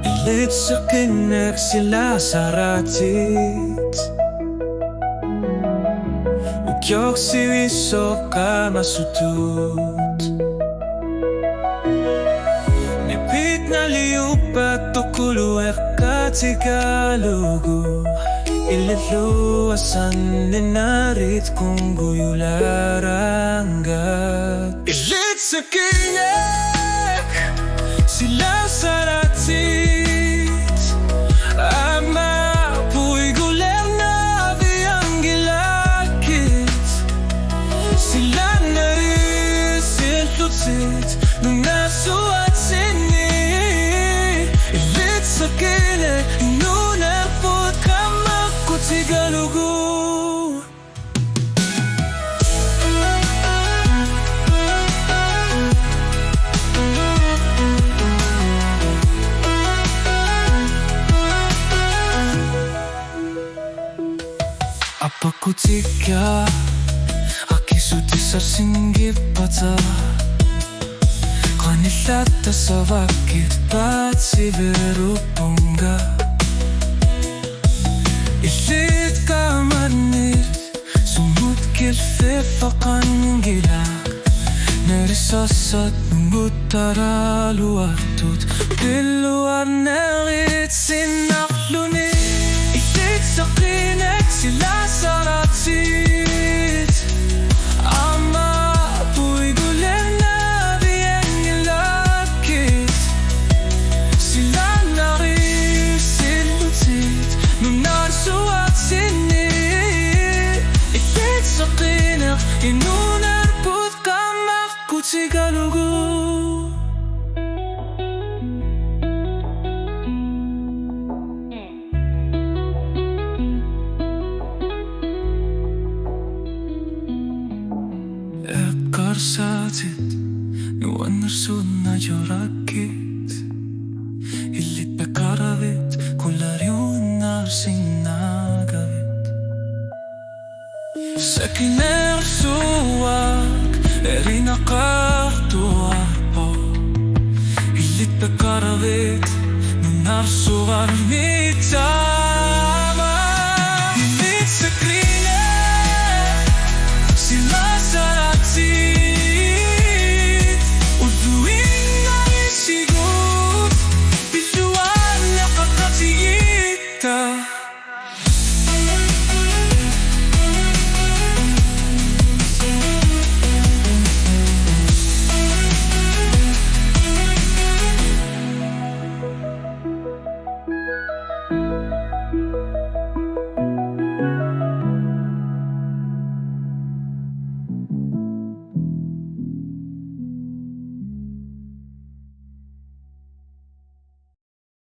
Pilit sa kinek sila saratit Ukyok siwiso ka masutut Nipit na liupat tukuluek ka tigalugu Ilitluwasan ninarit kung guyularanggat Ilit sa kinek sila saratit Nung nasuat sini Ilit sa kinek Inunan po kamak ko tigalugu Apa ku tiga Aki suti sarsinggip pata Kanilata sa vakit ba't si Verupongga Ilit ka manit Sumut kilfifakan gilak Narisasat mutara luartut Biluar narit sinaklunit Ilit sa kinek sila saratit Inunar put kamak ku tigalugu Ekar satit Nuan narsun na jorakit Ilit pekaravit Kularyun narsing nagavit Sakiner suwag Eri nakatuwa po Ilit pekaravit Nunarsuar mita